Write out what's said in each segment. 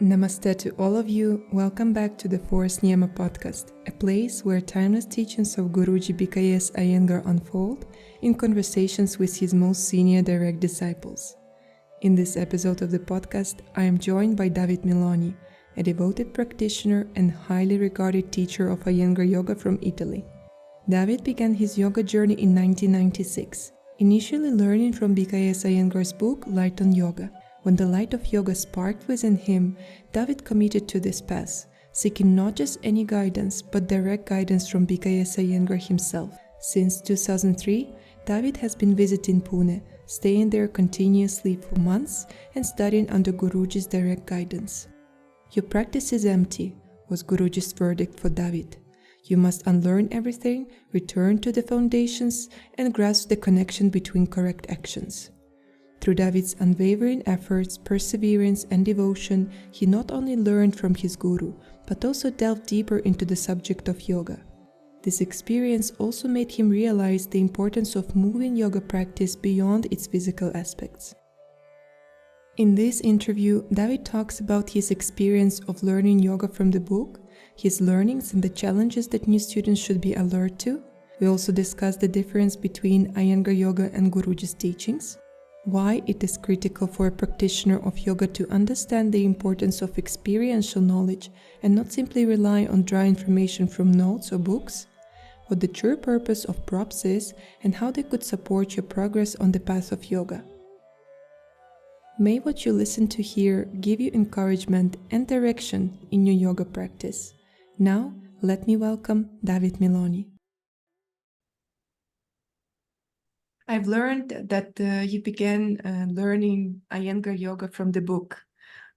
Namaste to all of you. Welcome back to the Forest Niyama podcast, a place where timeless teachings of Guruji BKS Iyengar unfold in conversations with his most senior direct disciples. In this episode of the podcast, I am joined by Meloni, a devoted practitioner and highly regarded teacher of Iyengar Yoga from Italy. David began his yoga journey in 1996, initially learning from BKS Iyengar's book Light on Yoga. When the light of yoga sparked within him, David committed to this path, seeking not just any guidance, but direct guidance from BKS Iyengar himself. Since 2003, David has been visiting Pune, staying there continuously for months and studying under Guruji's direct guidance. "Your practice is empty," was Guruji's verdict for David. "You must unlearn everything, return to the foundations, and grasp the connection between correct actions." Through David's unwavering efforts, perseverance, and devotion, he not only learned from his guru, but also delved deeper into the subject of yoga. This experience also made him realize the importance of moving yoga practice beyond its physical aspects. In this interview, David talks about his experience of learning yoga from the book, his learnings and the challenges that new students should be alert to. We also discuss the difference between Iyengar Yoga and Guruji's teachings, why it is critical for a practitioner of yoga to understand the importance of experiential knowledge and not simply rely on dry information from notes or books, what the true purpose of props is, and how they could support your progress on the path of yoga. May what you listen to here give you encouragement and direction in your yoga practice. Now, let me welcome David Meloni. I've learned that you began learning Iyengar Yoga from the book,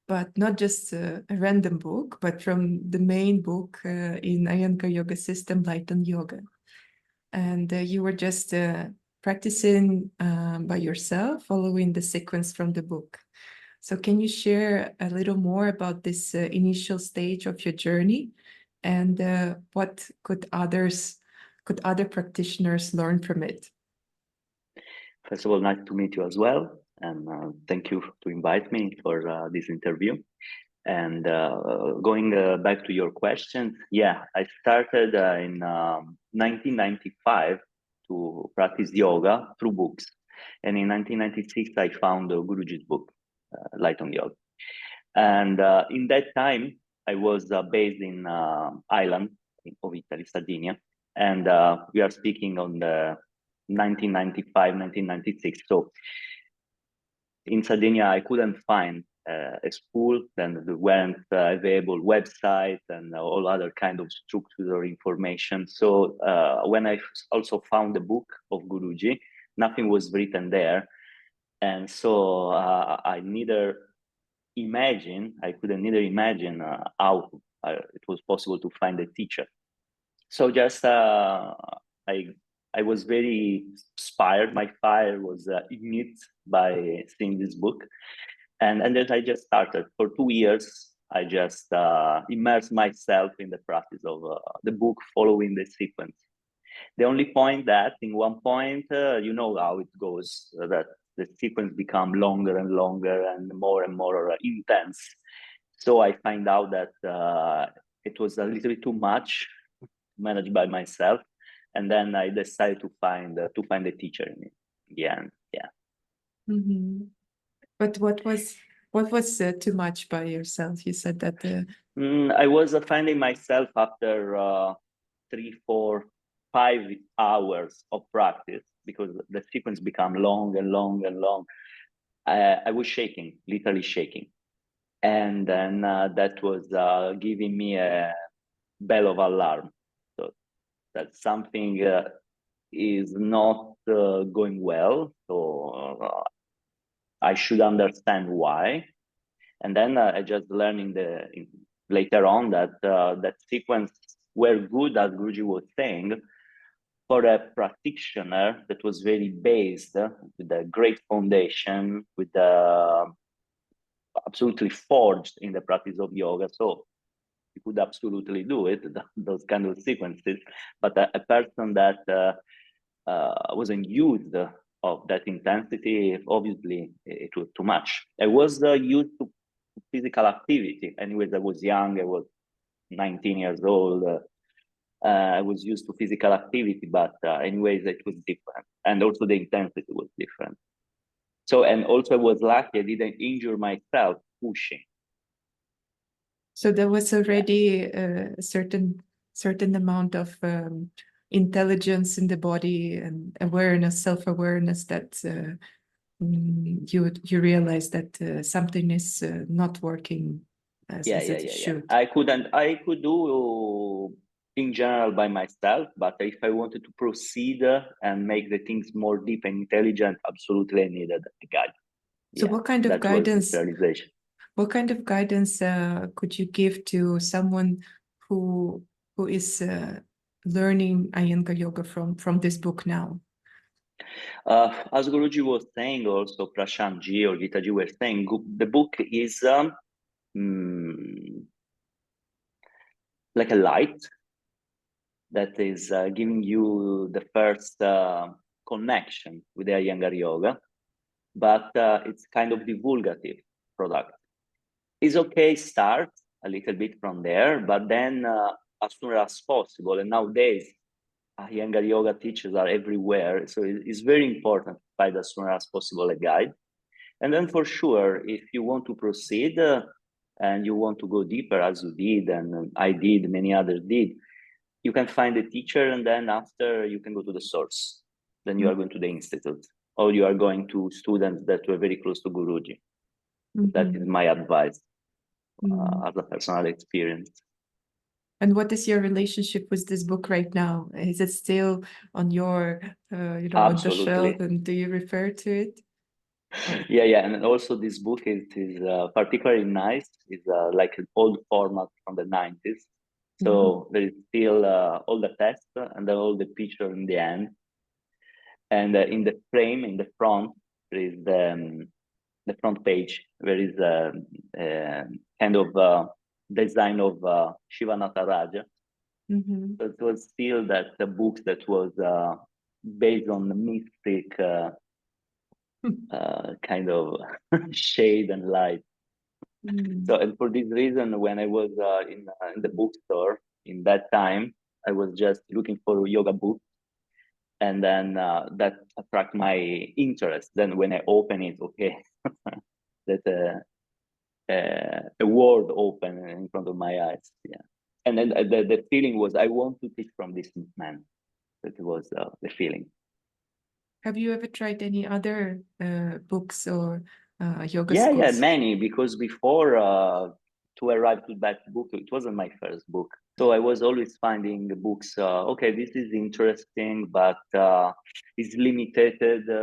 but not just a random book, but from the main book in Iyengar Yoga system, Light on Yoga. And you were just practicing by yourself, following the sequence from the book. So can you share a little more about this initial stage of your journey, and what could other practitioners learn from it? First of all, nice to meet you as well, and thank you to invite me for this interview. And going back to your question, I started in 1995 to practice yoga through books, and in 1996 I found Guruji's book, Light on Yoga. And in that time, I was based in island of Italy, Sardinia, and we are speaking on the 1995, 1996. So in Sardinia, I couldn't find a school, then there weren't available websites and all other kind of structures or information. So when I also found the book of Guruji, nothing was written there. And so I couldn't neither imagine how it was possible to find a teacher. So just I was very inspired. My fire was ignited by seeing this book. And then I just started. For 2 years, I just immersed myself in the practice of the book, following the sequence. The only point that in one point, you know how it goes, that the sequence become longer and longer and more intense. So I find out that it was a little bit too much managed by myself. And then I decided to find a teacher in the end. Yeah. Mm-hmm. But what was too much by yourself? You said that I was finding myself after 3, 4, 5 hours of practice, because the sequence became long and long and long. I was shaking, literally shaking, and then that was giving me a bell of alarm. So that something is not going well. So I should understand why. And then I just learning later on that that sequence were good, as Guruji was saying, for a practitioner that was very based with a great foundation, with absolutely forged in the practice of yoga. So you could absolutely do it, those kind of sequences. But a person that wasn't used of that intensity, obviously it was too much. I was used to physical activity. Anyways, I was young. I was 19 years old. I was used to physical activity, but anyways, it was different, and also the intensity was different. So, and also I was lucky; I didn't injure myself pushing. So there was already a certain amount of intelligence in the body and awareness, self-awareness that you realize that something is not working as it should. I could do in general by myself, but if I wanted to proceed and make the things more deep and intelligent, absolutely I needed a guide. So what kind of that guidance? was the realization. What kind of guidance could you give to someone who is learning Iyengar Yoga from this book now? As Guruji was saying, also Prashant Ji or Gita Ji were saying, the book is like a light that is giving you the first connection with the Iyengar Yoga, but it's kind of divulgative product. It's okay, start a little bit from there, but then as soon as possible, and nowadays Iyengar Yoga teachers are everywhere, so it's very important to find as soon as possible a guide. And then for sure, if you want to proceed and you want to go deeper as you did, and I did, many others did, you can find a teacher, and then after you can go to the source. Then you are going to the institute, or you are going to students that were very close to Guruji. That is my advice as a personal experience. And what is your relationship with this book right now? Is it still on your, on the shelf, and do you refer to it? Yeah, and also this book is particularly nice. It's like an old format from the 90s. So there is still all the text and then all the picture in the end. And in the frame, in the front, there is the front page. There is a kind of design of Shiva Nataraja. So it was still that the book that was based on the mystic kind of shade and light. So, and for this reason, when I was in the bookstore in that time, I was just looking for yoga books, and then that attract my interest. Then when I open it, okay, that a world open in front of my eyes. Yeah, and then the feeling was I want to teach from this man. That was the feeling. Have you ever tried any other books or yoga schools? Yeah, many, because before to arrive to that book, it wasn't my first book. So I was always finding the books, okay, this is interesting, but it's limited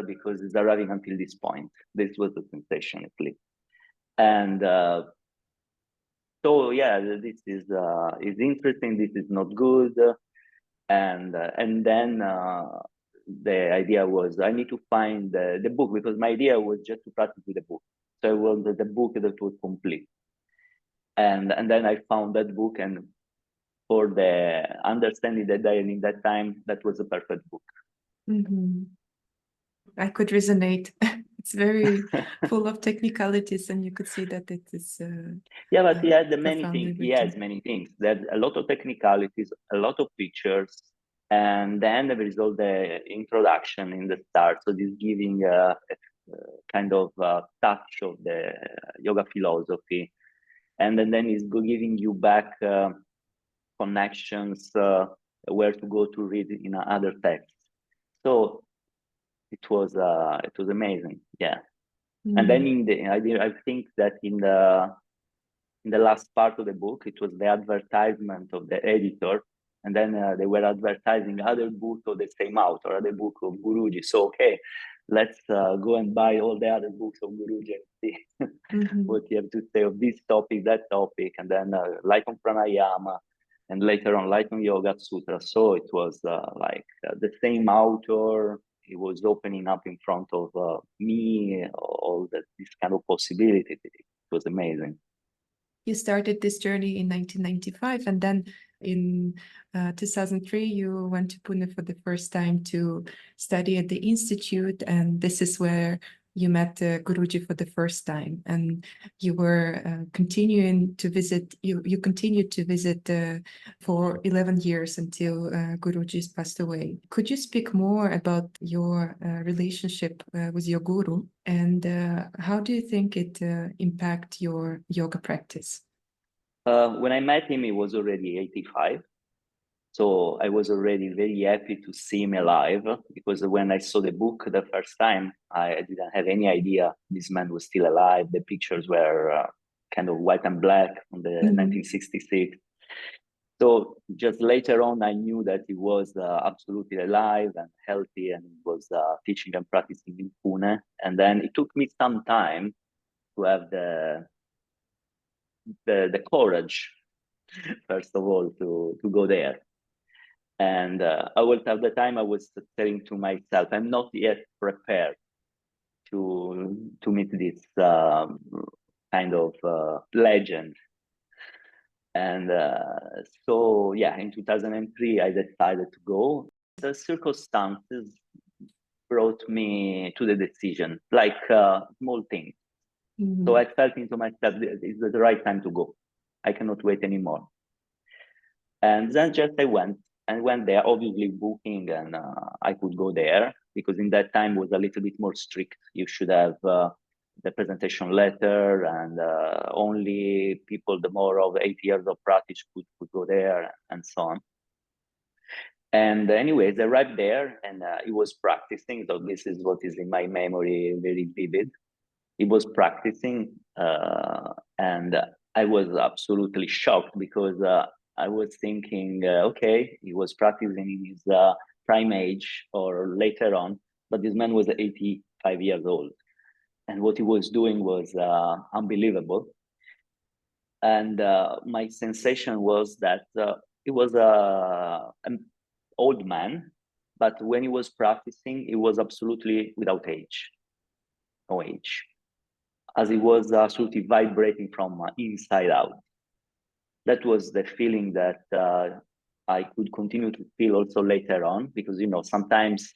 because it's arriving until this point. This was the sensation, at least. And so, yeah, this is interesting, this is not good. And then the idea was I need to find the book, because my idea was just to practice with the book. So I wanted the book that was complete. And then I found that book, and for the understanding that I in that time, that was a perfect book. I could resonate. It's very full of technicalities, and you could see that it is. Yeah, but he had many things. He has many things. There's a lot of technicalities, a lot of features, and then there is all the introduction in the start. So this giving a kind of touch of the yoga philosophy, and then he's giving you back connections where to go to read in other texts. So it was amazing, yeah. And then I think that in the last part of the book, it was the advertisement of the editor, and then they were advertising other books of the same author, other book of Guruji. So okay, let's go and buy all the other books of Guruji and see what you have to say of this topic, that topic, and then Light on Pranayama, and later on Light on Yoga Sutra. So it was like the same author. He was opening up in front of me all this kind of possibility. It was amazing. You started this journey in 1995, and then in 2003, you went to Pune for the first time to study at the institute, and this is where you met Guruji for the first time, and you were continuing to visit. You continued to visit for 11 years until Guruji passed away. Could you speak more about your relationship with your guru, and how do you think it impact your yoga practice? When I met him, he was already 85. So I was already very happy to see him alive, because when I saw the book the first time, I didn't have any idea this man was still alive. The pictures were kind of white and black from the 1966. So just later on, I knew that he was absolutely alive and healthy, and was teaching and practicing in Pune. And then it took me some time to have the courage, first of all, to go there. And I was, at the time, I was saying to myself, I'm not yet prepared to meet this kind of legend. And so, yeah, in 2003, I decided to go. The circumstances brought me to the decision, like small things. So I felt into myself, it's the right time to go. I cannot wait anymore. And then just I went there, obviously booking, and I could go there, because in that time was a little bit more strict. You should have the presentation letter, and only people the more of 8 years of practice could go there, and so on. And anyways, I arrived there, and he was practicing. So this is what is in my memory, very vivid. He was practicing, and I was absolutely shocked, because I was thinking, okay, he was practicing in his prime age or later on, but this man was 85 years old. And what he was doing was unbelievable. And my sensation was that he was an old man, but when he was practicing, he was absolutely without age, no age, as he was absolutely vibrating from inside out. That was the feeling that I could continue to feel also later on, because, you know, sometimes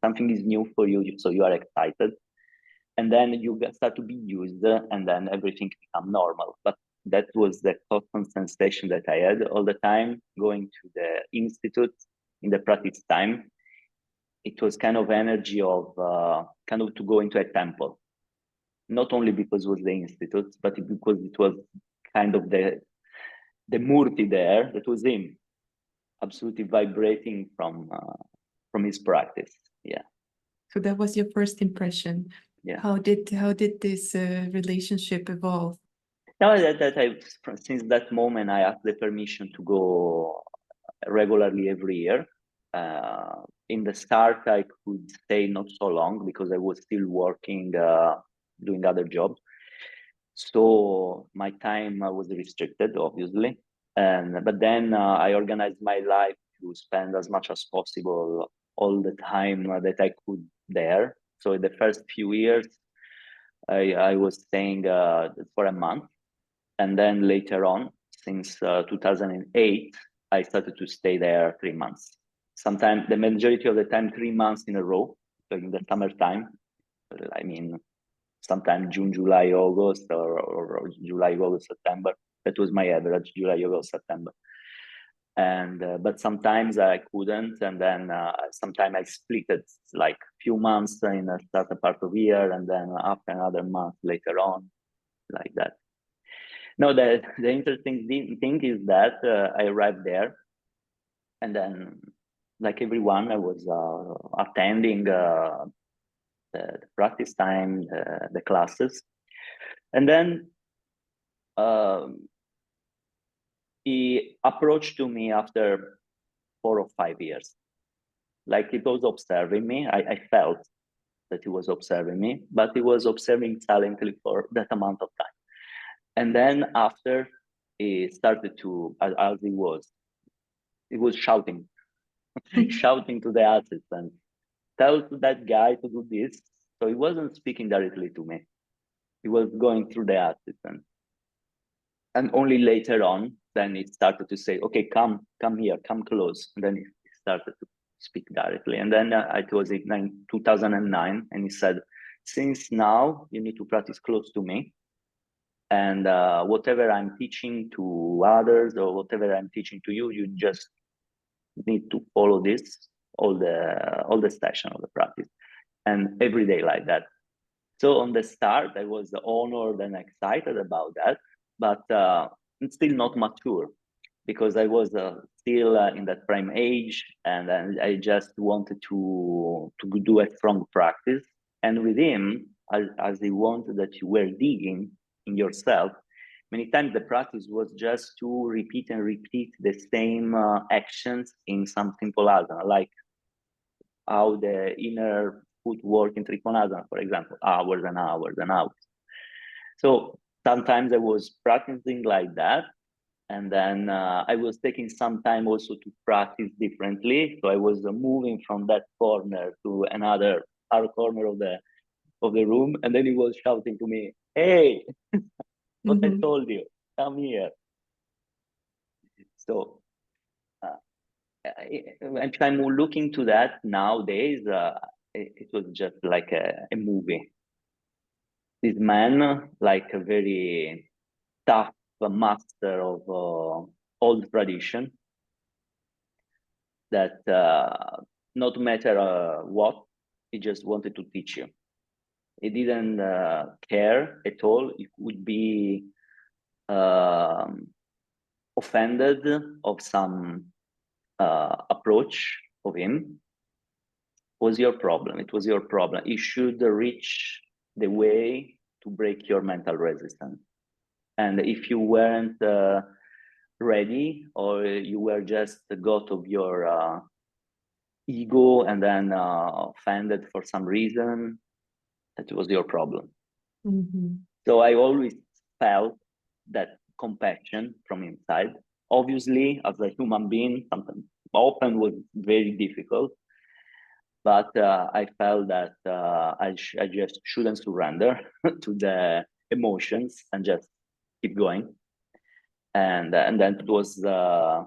something is new for you, so you are excited, and then you start to be used, and then everything becomes normal. But that was the constant sensation that I had all the time going to the institute in the practice time. It was kind of energy of kind of to go into a temple, not only because it was the institute, but because it was kind of the Murti there, that was him, absolutely vibrating from his practice. Yeah. So that was your first impression. Yeah. How did this relationship evolve? Now that since that moment, I asked the permission to go regularly every year. In the start, I could stay not so long, because I was still working, doing other jobs. So my time was restricted, obviously. But then I organized my life to spend as much as possible all the time that I could there. So in the first few years, I was staying for a month. And then later on, since 2008, I started to stay there 3 months. Sometimes, the majority of the time, 3 months in a row, so in the summertime. I mean, sometimes June, July, August, or July, August, September. That was my average, July, August, September. And but sometimes I couldn't, and then sometimes I split it, like few months in a certain part of year, and then after another month later on, like that. No, the interesting thing is that I arrived there, and then, like everyone, I was attending the practice time, the classes, and then he approached to me after 4 or 5 years, like he was observing me. I felt that he was observing me, but he was observing silently for that amount of time. And then after, he started to, as he was shouting, shouting to the assistant, tell to that guy to do this. So he wasn't speaking directly to me. He was going through the assistant. And only later on, then he started to say, okay, come here, come close. And then he started to speak directly. And then it was in 2009, and he said, since now you need to practice close to me, and whatever I'm teaching to others or whatever I'm teaching to you, you just need to follow this all the session of the practice, and every day like that. So on the start, I was honored and excited about that, but it's still not mature, because I was still in that prime age, and I just wanted to do a strong practice. And with him, as he wanted that you were digging in yourself, many times the practice was just to repeat and repeat the same actions in some simple asana, like how the inner footwork in Trikonasana, for example, hours and hours and hours. So sometimes I was practicing like that, and then I was taking some time also to practice differently. So I was moving from that corner to another other corner of the room, and then he was shouting to me, "Hey, what I told you, come here." So if I'm looking to that nowadays, it was just like a movie. This man, like a very tough master of old tradition, that not matter what, he just wanted to teach you. He didn't care at all. It would be offended of some approach of him. Was your problem. It was your problem. You should reach the way to break your mental resistance. And if you weren't ready, or you were just the god of your ego and then offended for some reason, that was your problem. So I always felt that compassion from inside. Obviously, as a human being, something often was very difficult, but I felt that I just shouldn't surrender to the emotions and just keep going. And then it was the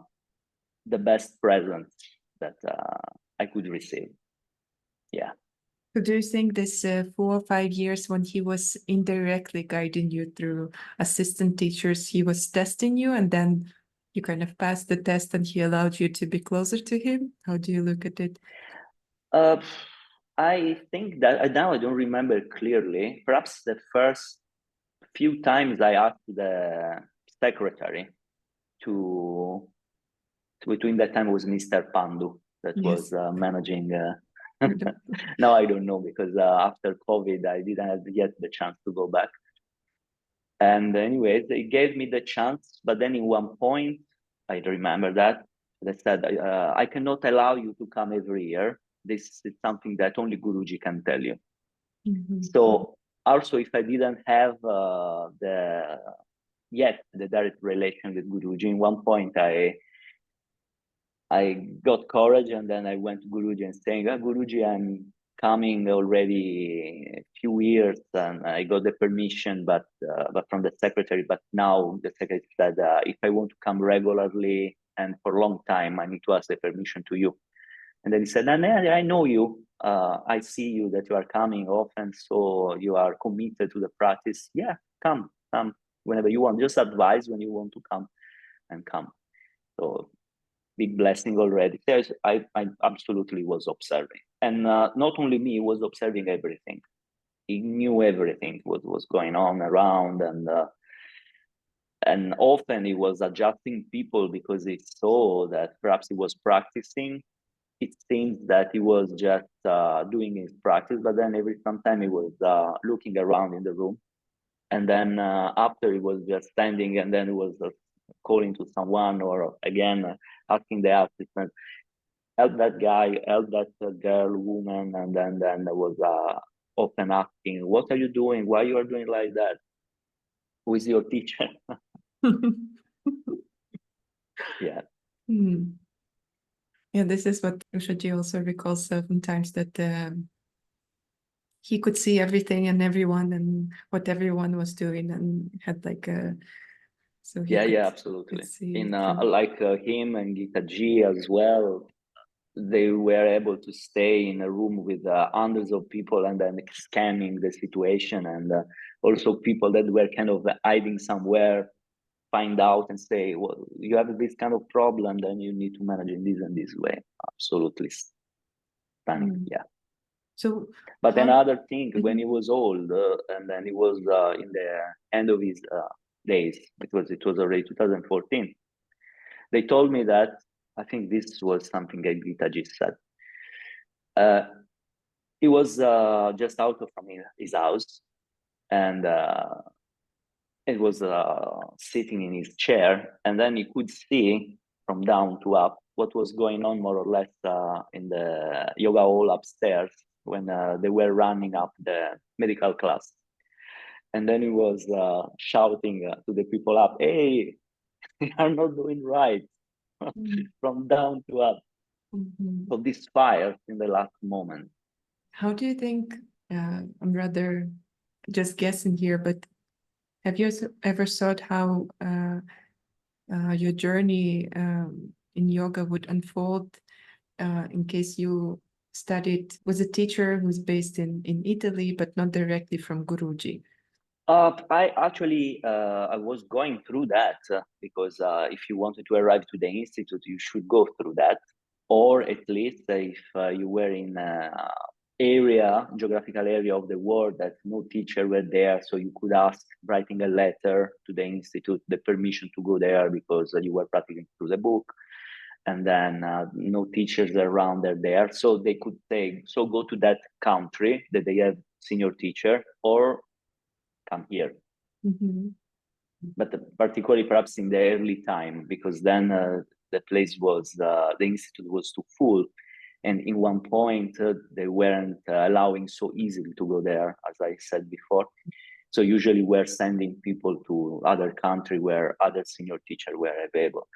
best present that I could receive. Yeah. So do you think this 4 or 5 years when he was indirectly guiding you through assistant teachers, he was testing you, and then you kind of passed the test and he allowed you to be closer to him? How do you look at it? I think that now I don't remember clearly. Perhaps the first few times I asked the secretary to between that time was Mr. Pandu that was managing. Now I don't know, because after COVID I didn't have yet the chance to go back. And anyways, they gave me the chance, but then in one point, I remember that they said, I cannot allow you to come every year. This is something that only Guruji can tell you. So also, if I didn't have the direct relation with Guruji, in one point I got courage, and then I went to Guruji and saying, Guruji, I'm coming already a few years, and I got the permission, but from the secretary. But now the secretary said, if I want to come regularly and for a long time, I need to ask the permission to you. And then he said, I know you. I see you that you are coming often, so you are committed to the practice. Yeah, come whenever you want. Just advise when you want to come, and come. So big blessing already. Yes, I absolutely was observing, and not only me, he was observing everything. He knew everything what was going on around, and often he was adjusting people because he saw that perhaps he was practicing. It seems that he was just doing his practice, but then sometime he was looking around in the room, and then after he was just standing, and then he was calling to someone, or again asking the assistant, help that guy, help that girl, woman, and then there was often asking, what are you doing? Why you are doing like that? Who is your teacher? Yeah. Yeah, this is what Ushaji also recalls sometimes, that he could see everything and everyone and what everyone was doing, and had like a Absolutely. In like him and Gita G as well, they were able to stay in a room with hundreds of people and then scanning the situation, and also people that were kind of hiding somewhere find out and say, well, you have this kind of problem, then you need to manage in this and this way. Absolutely stunning. Yeah. So, but another thing, when he was old, and then he was in the end of his days, it was already 2014, they told me that, I think this was something Gitaji said, he was just out from his house, and it was sitting in his chair, and then he could see from down to up what was going on more or less in the yoga hall upstairs when they were running up the medical class. And then he was shouting to the people up, hey, you are not doing right, from down to up. So this fire in the last moment. How do you think, I'm rather just guessing here, but have you ever thought how your journey in yoga would unfold in case you studied with a teacher who's based in Italy, but not directly from Guruji? I actually, I was going through that because if you wanted to arrive to the institute, you should go through that. Or at least if you were in geographical area of the world that no teacher were there, so you could ask, writing a letter to the institute, the permission to go there because you were practicing through the book, and then no teachers around there, so they could say, so go to that country that they have senior teacher, or come here. But particularly perhaps in the early time, because then the place was, the institute was too full. And in one point, they weren't allowing so easily to go there, as I said before. So usually we're sending people to other country where other senior teachers were available.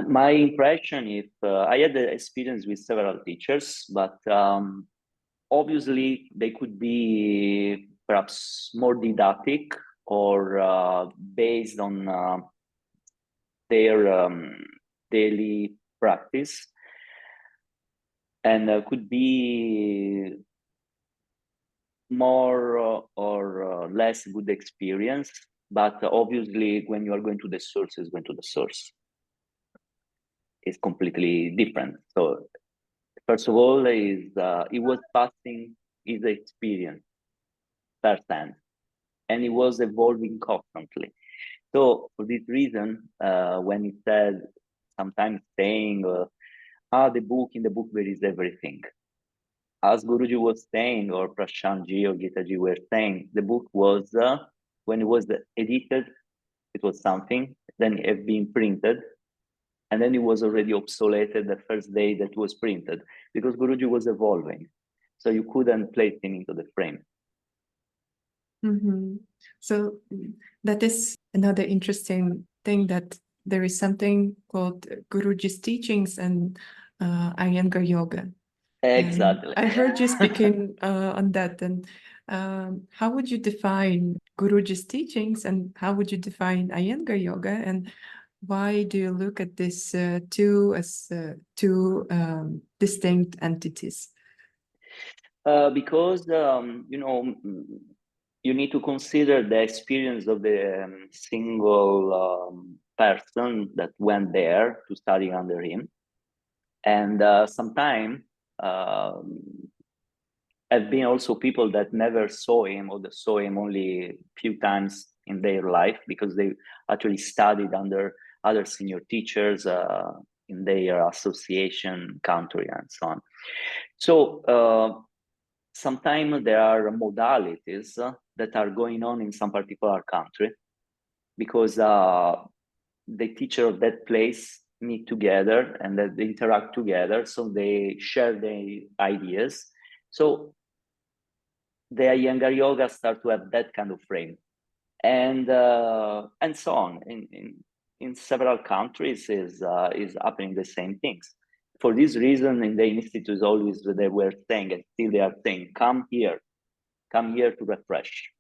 My impression is, I had the experience with several teachers, but obviously they could be perhaps more didactic or based on their daily practice, and could be more or less good experience. But obviously, when you are going to the source, it's going to the source. It's completely different. So first of all, it was passing his experience firsthand, and it was evolving constantly. So for this reason, when he said, sometimes saying, the book, in the book there is everything. As Guruji was saying, or Prashantji or Gitaji were saying, the book was, when it was edited, it was something, then it had been printed, and then it was already obsoleted the first day that it was printed, because Guruji was evolving. So you couldn't place him into the frame. So that is another interesting thing, that there is something called Guruji's teachings and Iyengar Yoga. Exactly. And I heard you speaking on that. And how would you define Guruji's teachings, and how would you define Iyengar Yoga? And why do you look at these two as two distinct entities? Because you need to consider the experience of the single person that went there to study under him, and sometimes have been also people that never saw him, or that saw him only a few times in their life, because they actually studied under other senior teachers in their association country and so on. So sometimes there are modalities that are going on in some particular country, because the teacher of that place meet together and that they interact together, so they share their ideas. So the Iyengar Yoga start to have that kind of frame, and so on. In several countries is happening the same things. For this reason, in the institutes, always they were saying, and still they are saying, come here to refresh.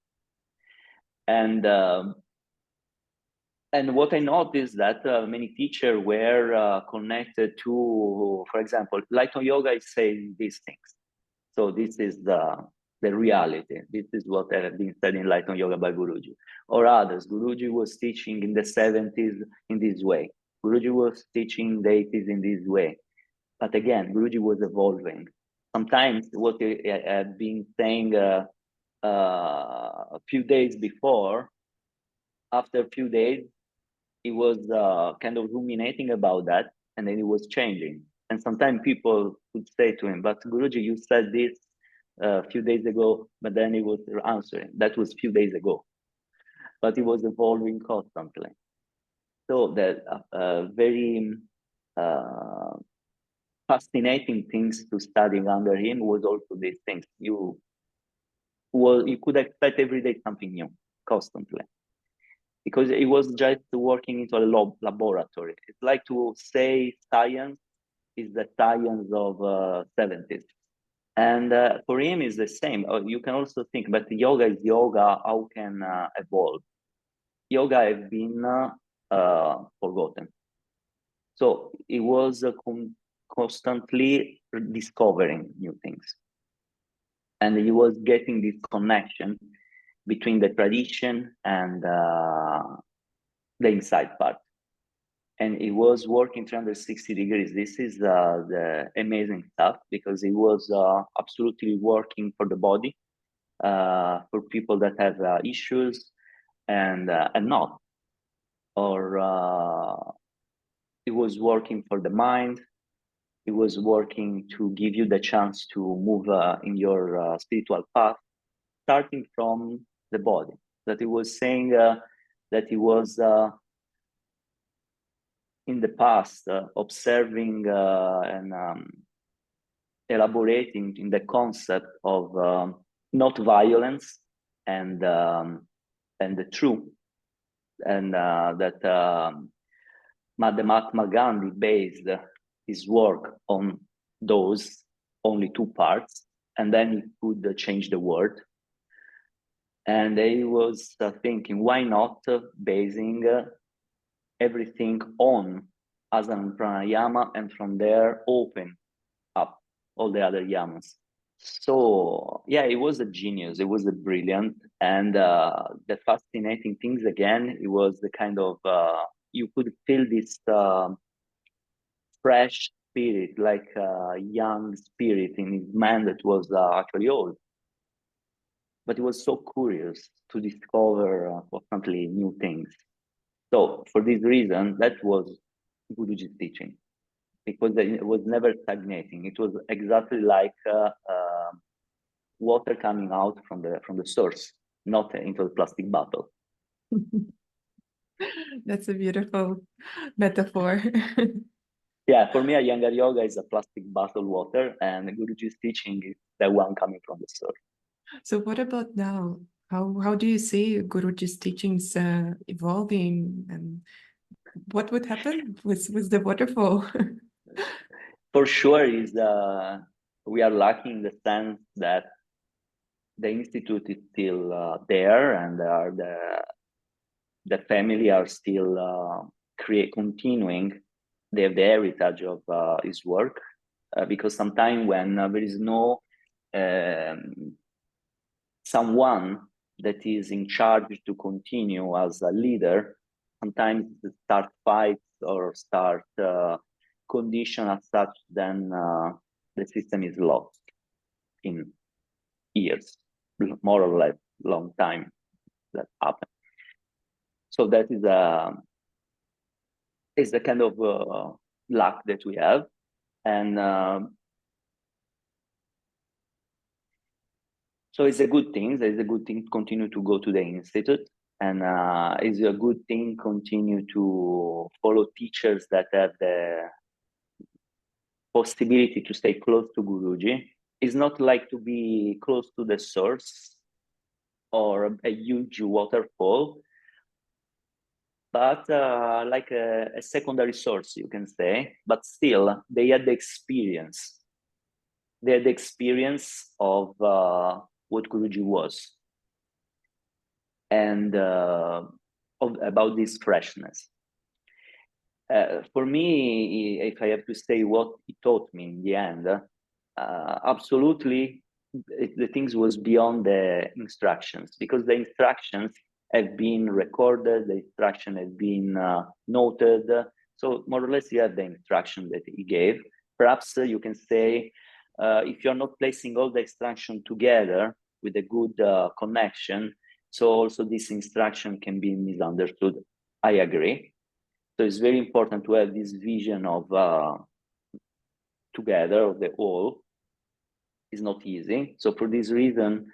And And what I noticed that many teachers were connected to, for example, Light on Yoga is saying these things. So this is the reality. This is what had been said in Light on Yoga by Guruji. Or others, Guruji was teaching in the 70s in this way. Guruji was teaching in the 80s in this way. But again, Guruji was evolving. Sometimes what he had been saying a few days before, after a few days, he was kind of ruminating about that, and then he was changing. And sometimes people would say to him, but Guruji, you said this a few days ago, but then he was answering. That was a few days ago. But he was evolving constantly. So that very fascinating things to studying under him was also these things. You could expect every day something new, constantly, because it was just working into a laboratory. It's like to say science is the science of 70s. And for him, it's the same. You can also think, but yoga is yoga. How can evolve? Yoga has been forgotten. So it was constantly discovering new things. And he was getting this connection between the tradition and the inside part. And it was working 360 degrees. This is the amazing stuff, because it was absolutely working for the body, for people that have issues and not. Or it was working for the mind. It was working to give you the chance to move in your spiritual path, starting from the body. That it was saying that it was in the past observing and elaborating in the concept of not violence and the truth, and that Mahatma Gandhi based his work on those only two parts, and then he could change the world. And he was thinking, why not basing everything on asana and pranayama, and from there open up all the other yamas. So yeah, it was a genius. It was a brilliant, and the fascinating things again. It was the kind of you could feel this fresh spirit, like a young spirit in his man that was actually old. But he was so curious to discover constantly new things. So for this reason, that was Guruji's teaching, because it was never stagnating. It was exactly like water coming out from the source, not into the plastic bottle. That's a beautiful metaphor. Yeah, for me, Iyengar Yoga is a plastic bottle water, and Guruji's teaching is the one coming from the source. So what about now? How do you see Guruji's teachings evolving, and what would happen with the waterfall? For sure, is we are lucky in the sense that the institute is still there, and the family are still continuing. They have the heritage of his work, because sometimes when there is no someone that is in charge to continue as a leader, sometimes start fights or start condition as such, then the system is lost in years, more or less long time that happen. So that is the kind of luck that we have, and so it's a good thing. It's a good thing to continue to go to the institute, and it's a good thing continue to follow teachers that have the possibility to stay close to Guruji. It's not like to be close to the source or a huge waterfall, but like a secondary source, you can say. But still, they had the experience. They had the experience of what Guruji was. And about this freshness. For me, if I have to say what he taught me in the end, absolutely the things was beyond the instructions, because the instructions have been recorded, the instruction has been noted. So more or less you have the instruction that he gave. Perhaps you can say, if you're not placing all the instruction together with a good connection, so also this instruction can be misunderstood. I agree. So it's very important to have this vision of together of the whole. It's not easy. So for this reason,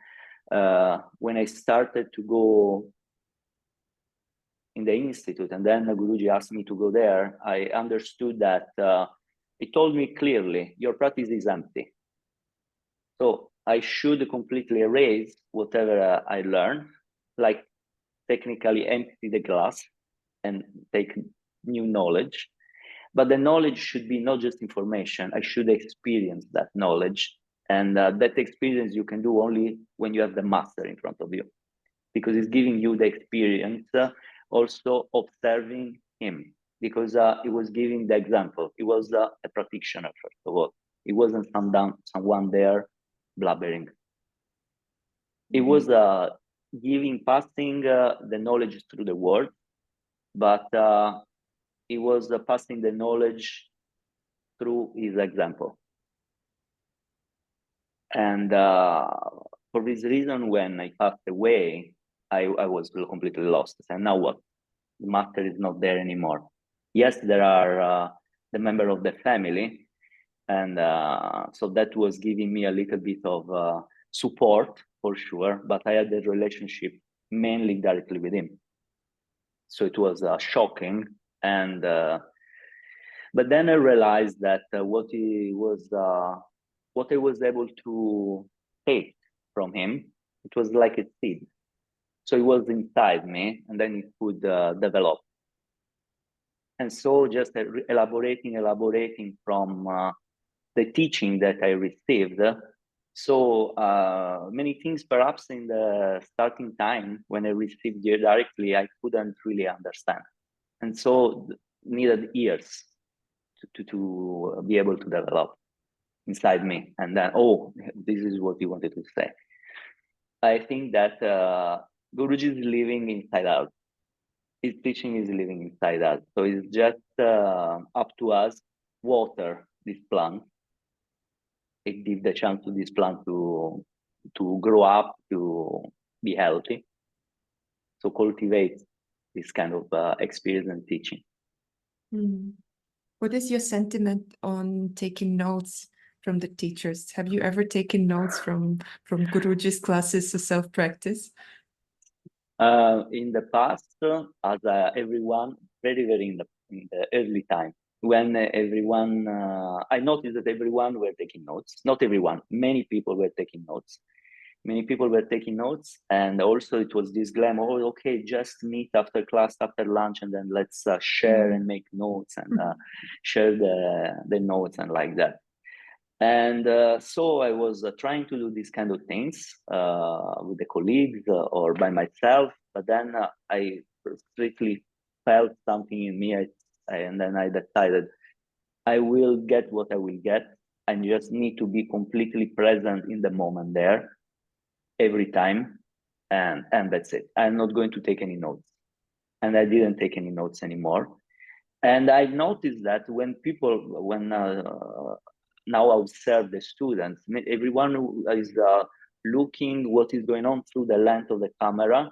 when I started to go in the institute, and then Guruji asked me to go there, I understood that he told me clearly, your practice is empty. So I should completely erase whatever I learned, like technically empty the glass and take new knowledge. But the knowledge should be not just information. I should experience that knowledge. And that experience you can do only when you have the master in front of you, because it's giving you the experience, also observing him, because he was giving the example. He was a practitioner, first of all. He wasn't someone there blabbering. He was passing the knowledge through the world, but he was passing the knowledge through his example. And for this reason, when I passed away, I was completely lost. And now what? The master is not there anymore. Yes, there are the member of the family. And so that was giving me a little bit of support for sure, but I had the relationship mainly directly with him. So it was shocking. And but then I realized that what I was able to take from him, it was like a seed. So it was inside me, and then it could develop. And so just elaborating from the teaching that I received. So many things, perhaps in the starting time when I received it directly, I couldn't really understand. And so needed years to be able to develop inside me. And then, oh, this is what you wanted to say. I think that Guruji is living inside out. His teaching is living inside us. So it's just up to us water this plant. It gives the chance to this plant to grow up, to be healthy. So cultivate this kind of experience and teaching. Mm. What is your sentiment on taking notes from the teachers? Have you ever taken notes from Guruji's classes to self-practice? In the past, as everyone, very in the early time, when everyone, I noticed that everyone were taking notes. Not everyone, many people were taking notes. Many people were taking notes, and also it was this glamour. Oh, okay, just meet after class, after lunch, and then let's share and make notes and share the notes and like that. And so I was trying to do these kind of things with the colleagues or by myself, but then I strictly felt something in me, and then I decided I will get what I will get. I just need to be completely present in the moment there every time, and that's it. I'm not going to take any notes. And I didn't take any notes anymore. And I noticed that when now I observe the students, everyone who is looking what is going on through the lens of the camera,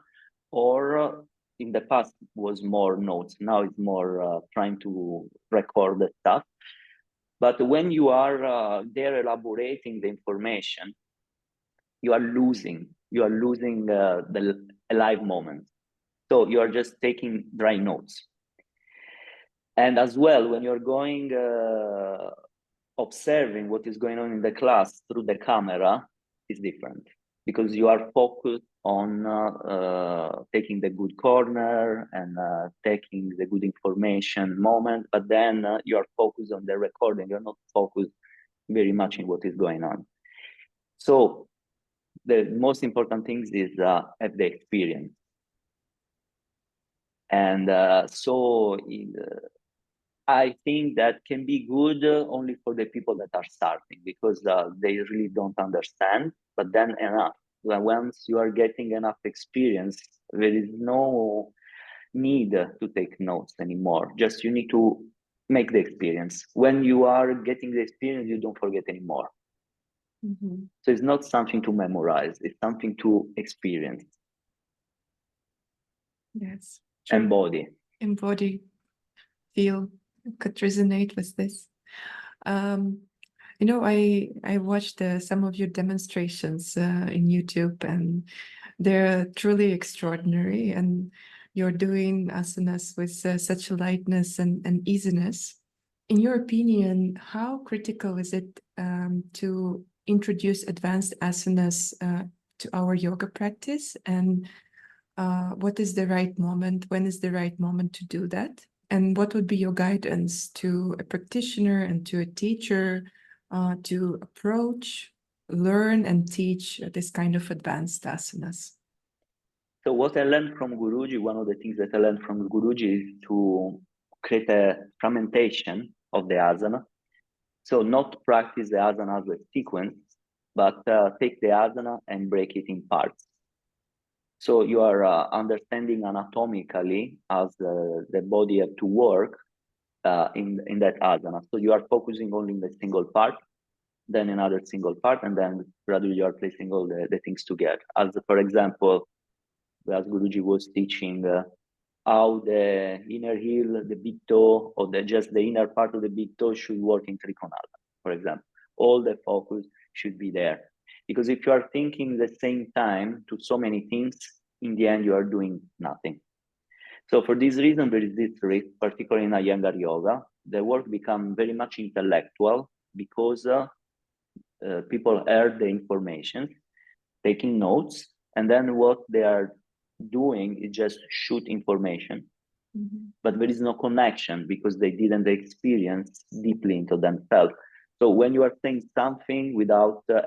or in the past was more notes. Now it's more trying to record the stuff. But when you are there elaborating the information, you are losing the live moment. So you are just taking dry notes. And as well, when you're going observing what is going on in the class through the camera, is different, because you are focused on taking the good corner and taking the good information moment, but then you are focused on the recording. You're not focused very much in what is going on. So the most important thing is have the experience. And I think that can be good only for the people that are starting, because they really don't understand. But then enough. Once you are getting enough experience, there is no need to take notes anymore. Just you need to make the experience. When you are getting the experience, you don't forget anymore. Mm-hmm. So it's not something to memorize, it's something to experience. Yes. True. Embody. Feel, could resonate with this. You know, I watched some of your demonstrations in YouTube, and they're truly extraordinary. And you're doing asanas with such lightness and easiness. In your opinion, how critical is it to introduce advanced asanas to our yoga practice? And what is the right moment? When is the right moment to do that? And what would be your guidance to a practitioner and to a teacher to approach, learn, and teach this kind of advanced asanas? So what I learned from Guruji, one of the things that I learned from Guruji is to create a fragmentation of the asana. So not practice the asana as a sequence, but take the asana and break it in parts. So you are understanding anatomically as the body have to work in that asana. So you are focusing only in the single part, then another single part, and then gradually you are placing all the things together. As for example, as Guruji was teaching how the inner heel, the big toe, or just the inner part of the big toe should work in Trikonala, for example. All the focus should be there. Because if you are thinking the same time to so many things, in the end, you are doing nothing. So for this reason, there is this risk, particularly in Iyengar Yoga, the work becomes very much intellectual because people heard the information, taking notes, and then what they are doing is just shoot information. Mm-hmm. But there is no connection because they didn't experience deeply into themselves. So when you are saying something without the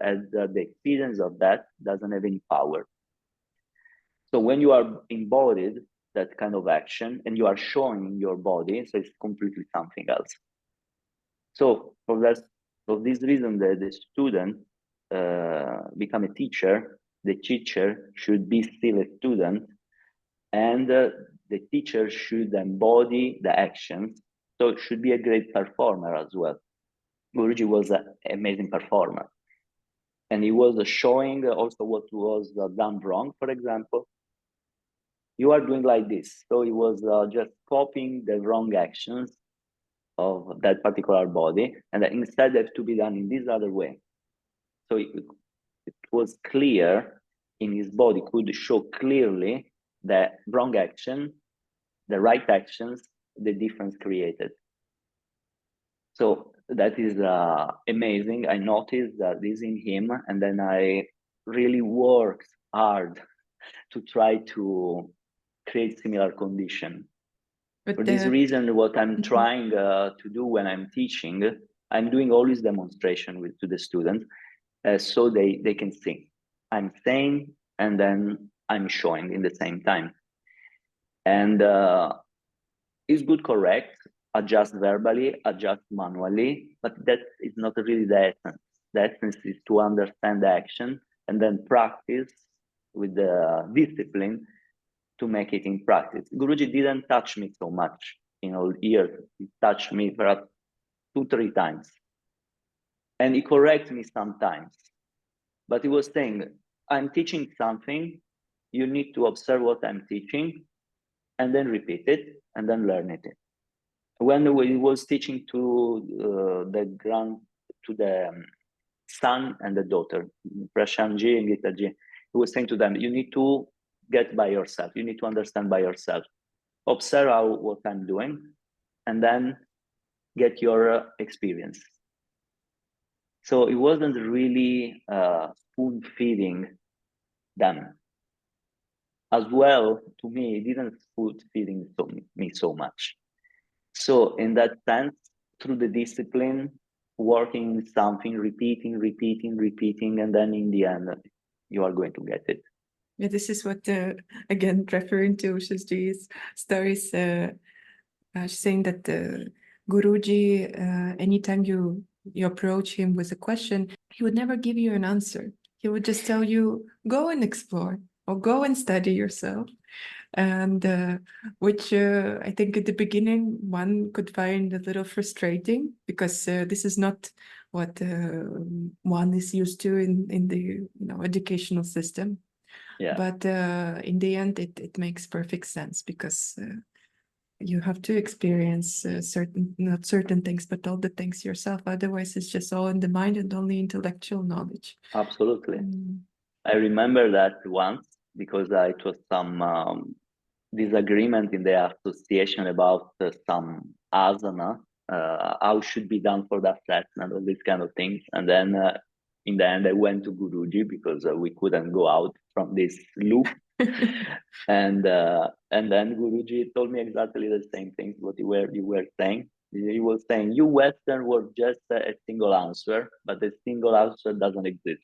experience of that, doesn't have any power. So when you are embodied that kind of action and you are showing your body, so it's completely something else. So for this reason, the student become a teacher. The teacher should be still a student, and the teacher should embody the actions. So it should be a great performer as well. Guruji was an amazing performer, and he was showing also what was done wrong. For example, you are doing like this. So he was just copying the wrong actions of that particular body, and instead have to be done in this other way. So it was clear in his body, could show clearly the wrong action, the right actions, the difference created. So that is amazing. I noticed that this in him, and then I really worked hard to try to create similar condition. But for this reason, what I'm trying to do when I'm teaching, I'm doing always demonstration to the students, so they can see. I'm saying, and then I'm showing in the same time. And is good, correct, adjust verbally, adjust manually, but that is not really the essence. The essence is to understand the action and then practice with the discipline to make it in practice. Guruji didn't touch me so much in all years. He touched me perhaps 2-3 times. And he corrects me sometimes. But he was saying, I'm teaching something, you need to observe what I'm teaching, and then repeat it, and then learn it. When he was teaching to the son and the daughter, Prashanji and Gitaji, he was saying to them, you need to get by yourself, you need to understand by yourself. Observe what I'm doing, and then get your experience. So it wasn't really spoon feeding them. As well, to me, it didn't spoon feeding me so much. So in that sense, through the discipline, working something, repeating, and then in the end, you are going to get it. Yeah, this is what, again, referring to Shashji's stories, she's saying that Guruji, anytime you approach him with a question, he would never give you an answer. He would just tell you, go and explore or go and study yourself. And which I think at the beginning one could find a little frustrating, because this is not what one is used to in the educational system. Yeah, But in the end, it makes perfect sense, because you have to experience not certain things, but all the things yourself. Otherwise, it's just all in the mind and only intellectual knowledge. absolutely. I remember that once because it was some disagreement in the association about some asana, how should be done for that assessment, all these kind of things. And then in the end, I went to Guruji because we couldn't go out from this loop. And then Guruji told me exactly the same things what you were saying. He was saying, you Western were just a single answer, but the single answer doesn't exist.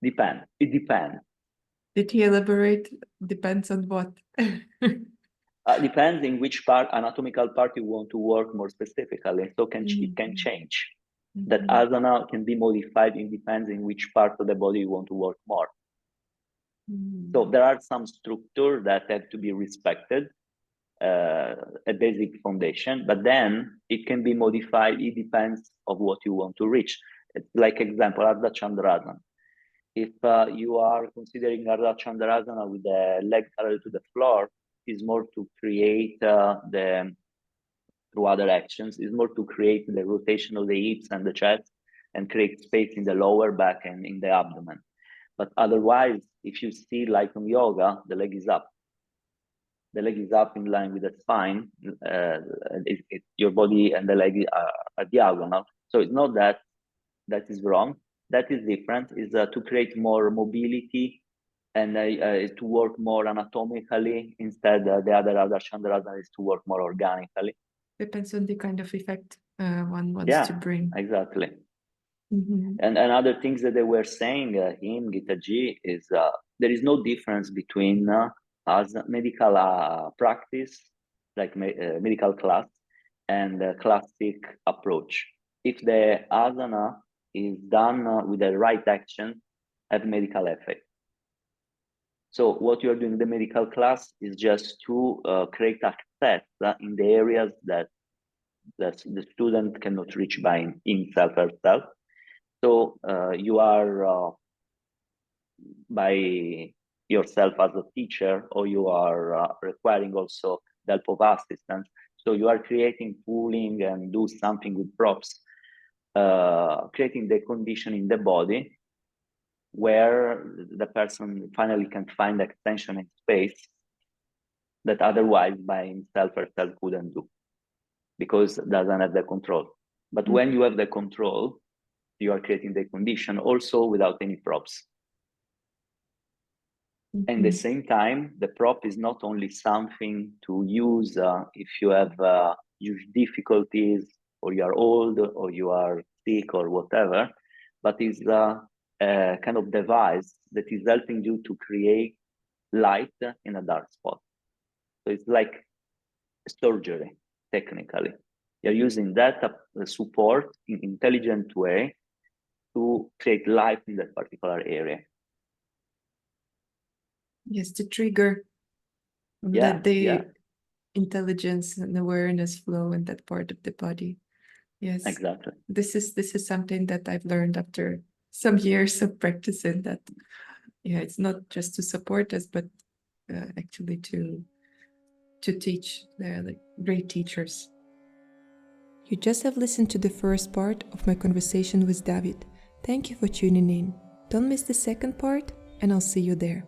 It depends. Did he elaborate? Depends on what? Depends in which anatomical part you want to work more specifically. So it can change. That asana can be modified. It depends in which part of the body you want to work more. So there are some structures that have to be respected, a basic foundation, but then it can be modified. It depends of what you want to reach. It's like example, Ardha Chandrasana. If you are considering Ardha Chandrasana with the leg parallel to the floor, is more to create through other actions, is more to create the rotation of the hips and the chest and create space in the lower back and in the abdomen. But otherwise, if you see like on yoga, the leg is up. The leg is up in line with the spine. Your body and the leg are diagonal. So it's not that is wrong. That is different, is to create more mobility and to work more anatomically. Instead, the other Chandrasana is to work more organically. Depends on the kind of effect one wants to bring. Exactly. And other things that they were saying, him, Gitaji, is there is no difference between as medical practice, like medical class, and classic approach. If the asana is done with the right action, have medical effect. So what you're doing in the medical class is just to create access in the areas that the student cannot reach by himself or herself. So you are by yourself as a teacher, or you are requiring also the help of assistants. So you are creating pooling and do something with props, creating the condition in the body where the person finally can find extension in space that otherwise by himself or herself couldn't do, because it doesn't have the control. But when you have the control, you are creating the condition also without any props. At the same time, the prop is not only something to use if you have huge difficulties, or you are old, or you are sick, or whatever, but is a kind of device that is helping you to create light in a dark spot. So it's like surgery, technically. You're using that support in intelligent way to create light in that particular area. Yes, to trigger the intelligence and awareness flow in that part of the body. Yes, exactly. This is something that I've learned after some years of practicing. That it's not just to support us, but actually to teach. They're like great teachers. You just have listened to the first part of my conversation with David. Thank you for tuning in. Don't miss the second part, and I'll see you there.